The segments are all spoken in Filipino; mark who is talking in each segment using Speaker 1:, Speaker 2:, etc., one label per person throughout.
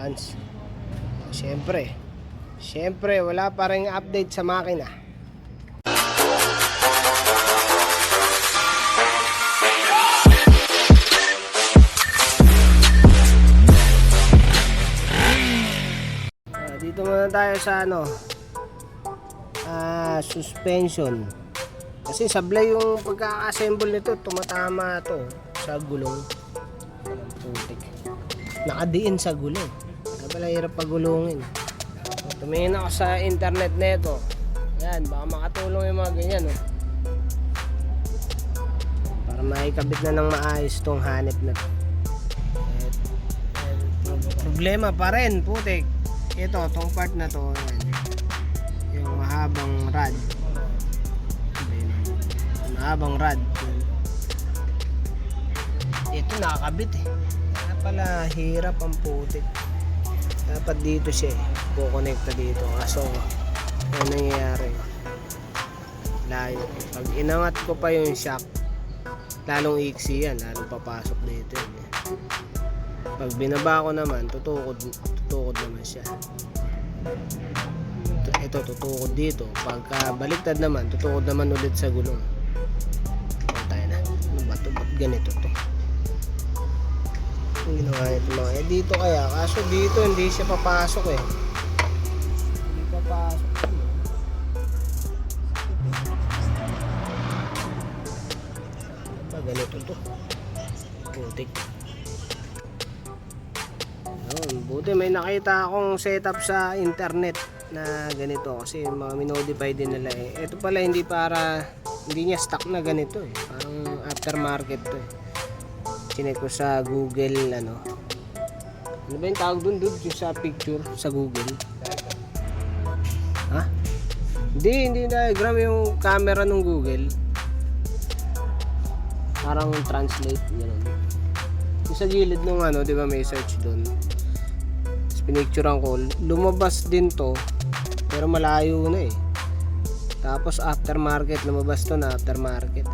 Speaker 1: months. Siyempre wala pa ring update sa makina. Dito muna tayo sa suspension. Kasi sablay yung pagka-assemble nito, tumatama to sa gulong. Nakadiin sa gulong. Kaya pala hirap pagulungin. Tumingin ako sa internet nito. Yan, baka makatulong yung mga ganyan. Para maikabit na ng maayos tong hanip na to. Problema pa rin, putik. Ito, tong part na to, yan. Yung mahabang rod. Mahabang rod. Ito nakakabit Kaya pala hirap ang putik. Dapat dito siya kukonekta dito. Kaso ano nangyayari? Layo. Pag inangat ko pa yung shock, lalong iksi yan. Lalong papasok dito yan. Pag binaba ko naman, tutukod naman siya. Ito tutukod dito. Pagka baliktad naman, tutukod naman ulit sa gulong. Tayo na. Ano ba ito? Ba't ganito to? Ang ginawa nito mga dito kaya. Kaso dito hindi siya papasok Hindi papasok. Ganito to. Putik. Buti may nakita akong setup sa internet na ganito kasi mga minodify din nila Ito pala hindi niya stock na ganito Parang aftermarket to Chinek ko sa Google ano ba yung tawag dun dude? Yung sa picture sa Google. Ha? Hindi diagram yung camera ng Google. Parang translate gano'n. Yung sa gilid nung di ba may search doon. Tapos pinicturean ko, lumabas din to pero malayo na Tapos aftermarket, lumabas to na aftermarket.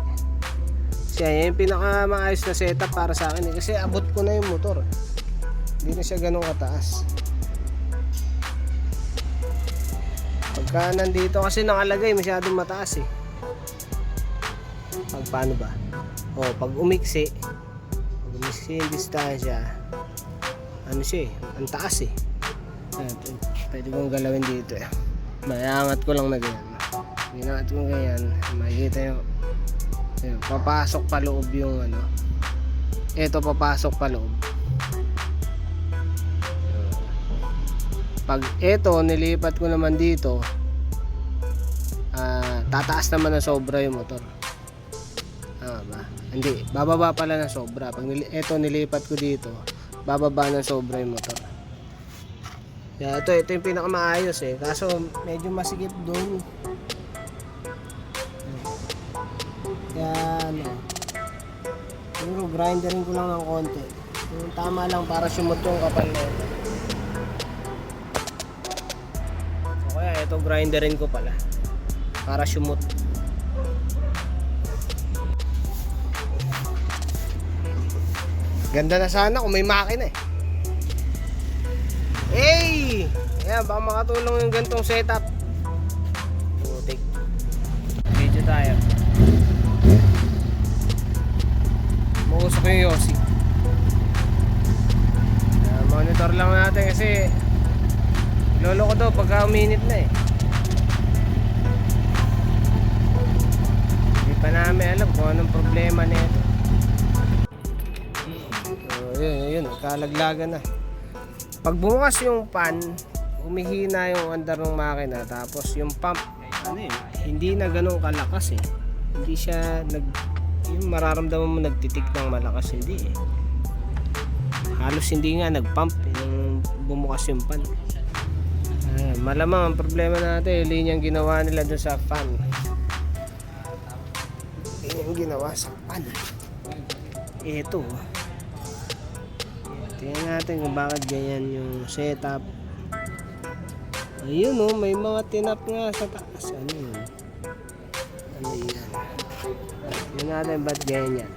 Speaker 1: Kasi yan yung pinaka maayos na setup para sa akin kasi abot ko na yung motor. Hindi na siya ganun kataas. Pagka nandito kasi nakalagay masyadong mataas Pag paano ba? Pag umiksi yung distansya, ano siya ang taas Pwede kong galawin dito Mayangat ko lang na ganyan. Ginangat ko ganyan, makikita nyo. Papasok pa loob yung Ito papasok pa loob. Pag ito nilipat ko naman dito, tataas naman na sobra yung motor. Hindi, bababa pala na sobra. Pag ito nilipat ko dito, bababa na sobra yung motor. Kaya ito yung pinakamaayos kaso medyo masigip doon. Kaya siguro grinderin ko lang ng konti. Yung tama lang para sumot yung kapal na ito. So kaya ito grinderin ko pala para sumot. Ganda na sana kung may makina Hey! Ayan, baka makatulong yung gantong setup. Putik. Video tayo. Mausok ko yung Yossi. Monitor lang natin kasi lolo ko daw pagka uminit na Hindi pa namin alam kung anong problema nito. Yun, kalaglagan na. Pag bumukas yung pan, humihina yung andar ng makina. Tapos yung pump, hindi na ganun kalakas Hindi siya yung mararamdaman mo nagtitik ng malakas, hindi Halos hindi nga nagpump yung bumukas yung pan. Malamang ang problema natin, linyang ginawa nila dun sa fan. Linyang ginawa sa pan. Ito. Tingnan natin kung bakit ganyan yung setup. Ayun may mga tinap nga sa taas. Ano yun? Tingnan natin ba't ganyan.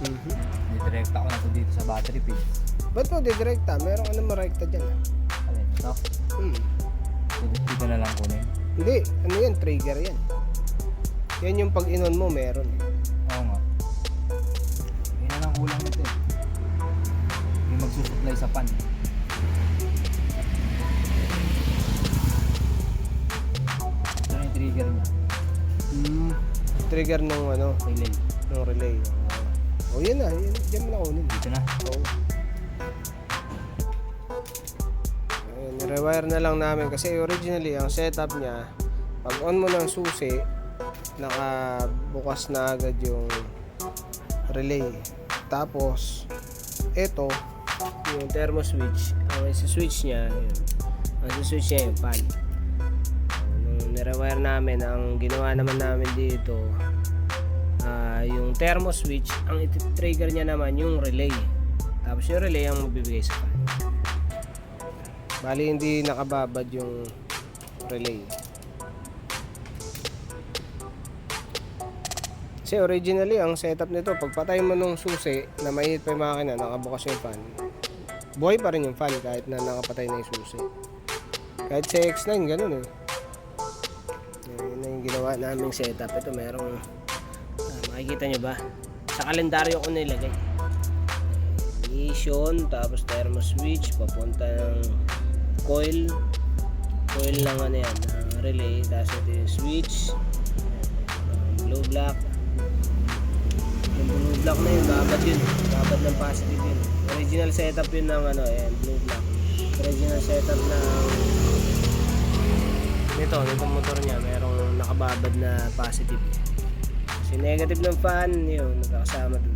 Speaker 2: Didirekta ko na to dito sa battery page.
Speaker 1: Ba't mo didirekta? Meron ka naman rekta dyan.
Speaker 2: Alin, ito? Dito na lang kunin.
Speaker 1: Hindi, ano yan? Trigger yan. Yan yung pag inon mo, meron.
Speaker 2: Oo nga. Yun na lang kulang nito eh. Yung magsusupply sa pan. Ito na yung trigger niya.
Speaker 1: Trigger ng ano,
Speaker 2: Relay.
Speaker 1: ng relay. Oh, yan na. Yan, dyan mo na kunin.
Speaker 2: Dito na.
Speaker 1: Oo. Ayun, rewire na lang namin kasi originally ang setup niya, pag on mo ng susi, nakabukas na agad yung relay. Tapos ito yung thermo switch, ang switch niya yun. Ang switch niya yung fan. Nung nirewire namin, ang ginawa naman namin dito, yung thermo switch, ang iti-trigger niya naman yung relay. Tapos yung relay ang magbibigay sa fan. Bali hindi nakababad yung relay. Kasi originally ang setup nito, pagpatay mo nung susi na mainit pa yung makina, nakabukas yung fan, buhay pa rin yung fan kahit na nakapatay na yung susi. Kahit sa X9 ganun eh. Yun na yung ginawa naming setup. Ito merong makikita nyo ba? Sa kalendaryo ko nilagay. Ignition, tapos thermo switch, papunta ng coil ng ano yan, relay, tapos ito yung switch, blue black. Yung blue black na yun, babad yun, babad ng positive yun. Original setup yun ng ano, blue black. Original setup ng nitong motor niya, merong nakababad na positive. Kasi negative ng fan, yun, magkakasama dun.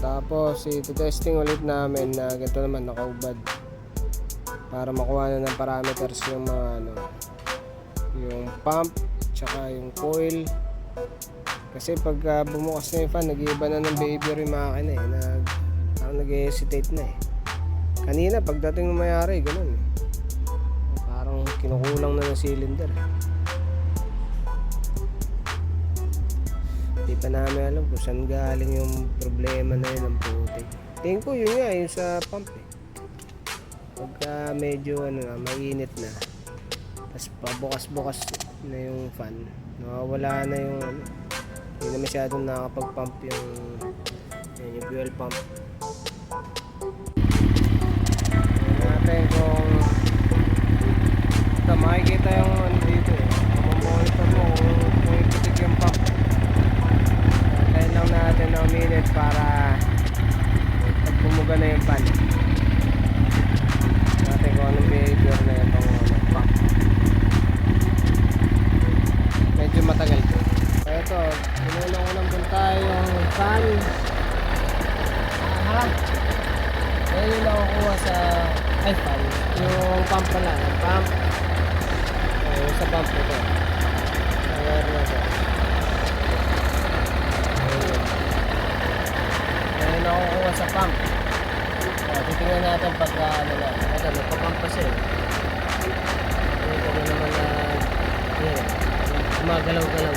Speaker 1: Tapos ito-testing ulit namin na ganito naman nakaubad para makuha na ng parameters yung mga ano, yung pump tsaka yung coil. Kasi pag bumukas na yung fan, nag-iiba na ng behavior yung makina eh, parang nag-hesitate na eh. Kanina pagdating ng mayari, ganun eh, parang kinukulang na ng cylinder eh. Hindi pa namin alam kung saan galing yung problema na yun ng putik. Tingin ko yun nga, yung sa pump eh. Pagka medyo ano na, mainit na, tapos pabukas-bukas na yung fan, nawawala na yung ano, hindi na masyadong nakakapag-pump yung fuel pump. Natin kung ito, makikita yung ano dito eh, monitor mo kung ipitik yung pump. Tayin lang natin ng minute para pag bumuga na yung fan natin kung anong behavior na itong pump. Medyo matagal ko. Kaya ito, pinulong ko ng punta yung fan. Kaya yung nakukuha sa fan, yung pump pala, yung pump. Yung sa pump ito, wire na ito. Kaya yung nakukuha sa pump. Titingnan natin pagka ano na, ito, nagpa-pump pa siya. Ito na naman na gumagalaw-galaw.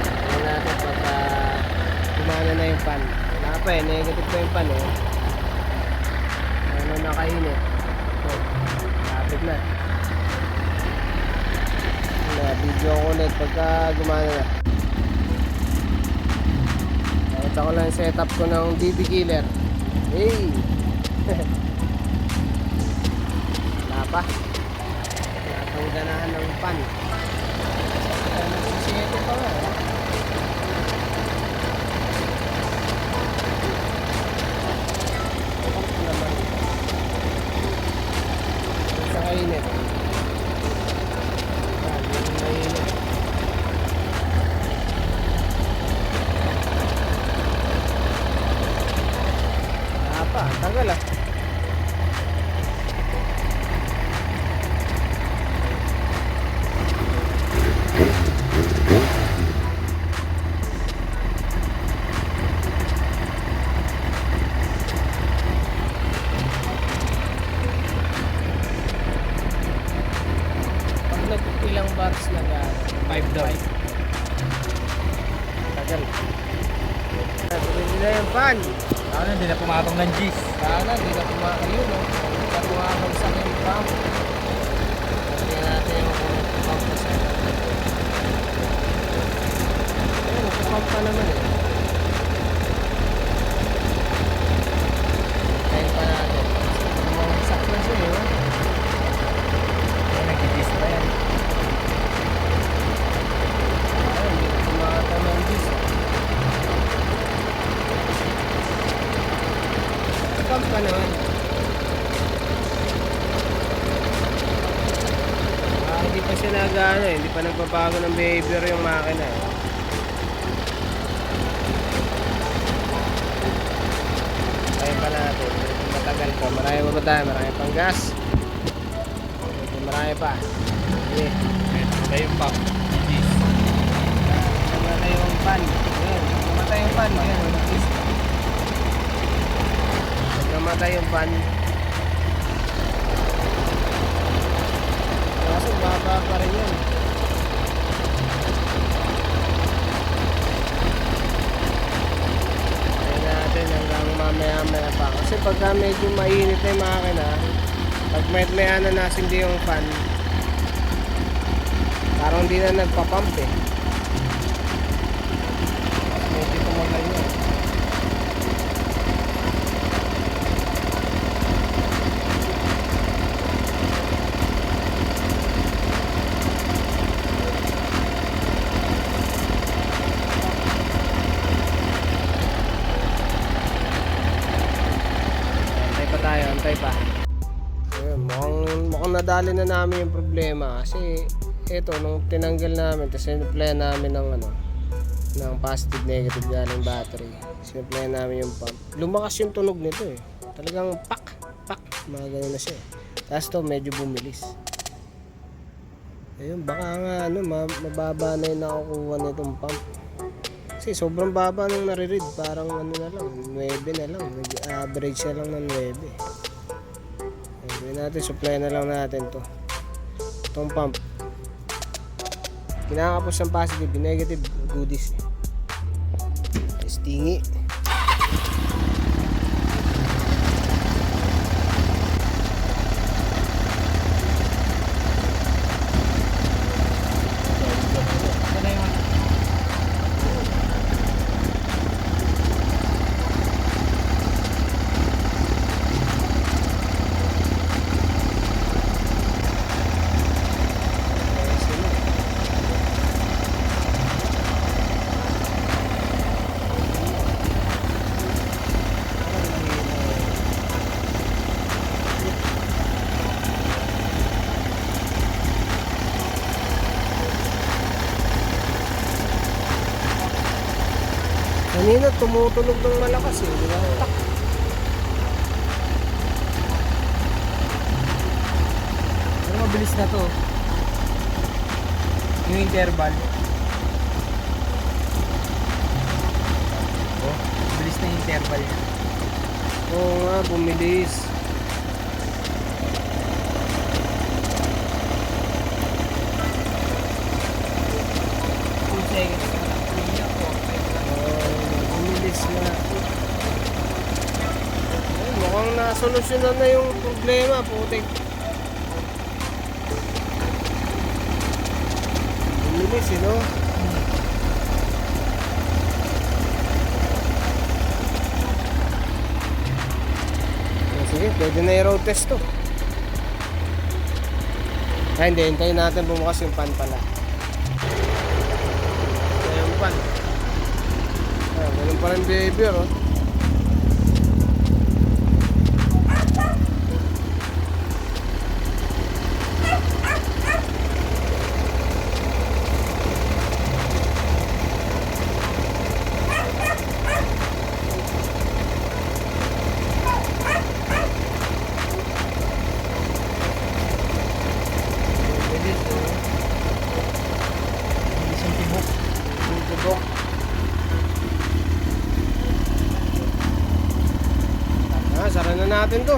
Speaker 1: Tingnan natin pagka gumana na yung fan. Wala pa eh, negative pa yung fan eh. Ano nakainit. Lapit na. Video ko ulit pagka gumana na. Ito ko lang yung setup ko ng DB killer. Hey! Wala pa. Wala pang ganahan ng pan. Nagsisiyete pa nga. Ito naman. Sa kainit. Yung mainit. Tagal ah. Pag nag-ilang bars na gano'n,
Speaker 2: 5 daw.
Speaker 1: Tagal. Tuloy na yung pan.
Speaker 2: Ano, hindi na pumatong ng G's.
Speaker 1: Sana, hindi na ayun, no? Hindi na bumabagsak yung pump. Lagyan natin yung pump na sa ayun, pump pa naman eh. Tayo pa natin. Bumabagsak na siya eh, no?
Speaker 2: Ay, nag-G's pa yan.
Speaker 1: Ayun, hindi na pumatong ng G's. Pump pa naman. Hindi pa siya nag-ano eh, hindi pa nagbabago ng behavior yung makina eh. Kaya pa natin, matagal pa, marami pa ba tayo, marami pang gas. Marami pa. Sige.
Speaker 2: Namatay yung pump. G's.
Speaker 1: Namatay yung pan. Ayan, namatay yung pan. Ayan, namatay yung pan. Kaso baba pa rin yun. Kaya natin hanggang mamaya-maya pa. Kasi pagka medyo mainit na yung makina, pag may na hindi yung fan, parang hindi na nagpapump eh. Medyo tumagal yun. Antay pa. Ayun, mukhang nadali na namin yung problema kasi ito nung tinanggal namin tapos sinipplyan namin ng positive negative galing battery, sinipplyan namin yung pump, lumakas yung tunog nito eh, talagang pak mga ganun na siya eh. Tapos to medyo bumilis. Ayun, baka nga mababa na yung nakukuha nitong pump kasi sobrang baba nung nare-read, parang na lang 9 na lang, average na lang ng 9. Gawin natin, supply na lang natin to itong pump. Kinakapos ng positive, negative goodies stingy. Kanina tumutunog ng malakas eh, di ba? Tak.
Speaker 2: Pero mabilis na to. Yung interval. Oh, mabilis na yung interval niya.
Speaker 1: Oo nga, bumilis. Bumilis na. Ay, mukhang nasolusyonan na yung problema, putik. Bumilis eh, no? Sige, pwede na i-road test to. Ay, hindi, hintayin natin bumukas yung pan pala. Ito yung pan. Ah, ganun pa rin behavior, oh. Sara na natin to.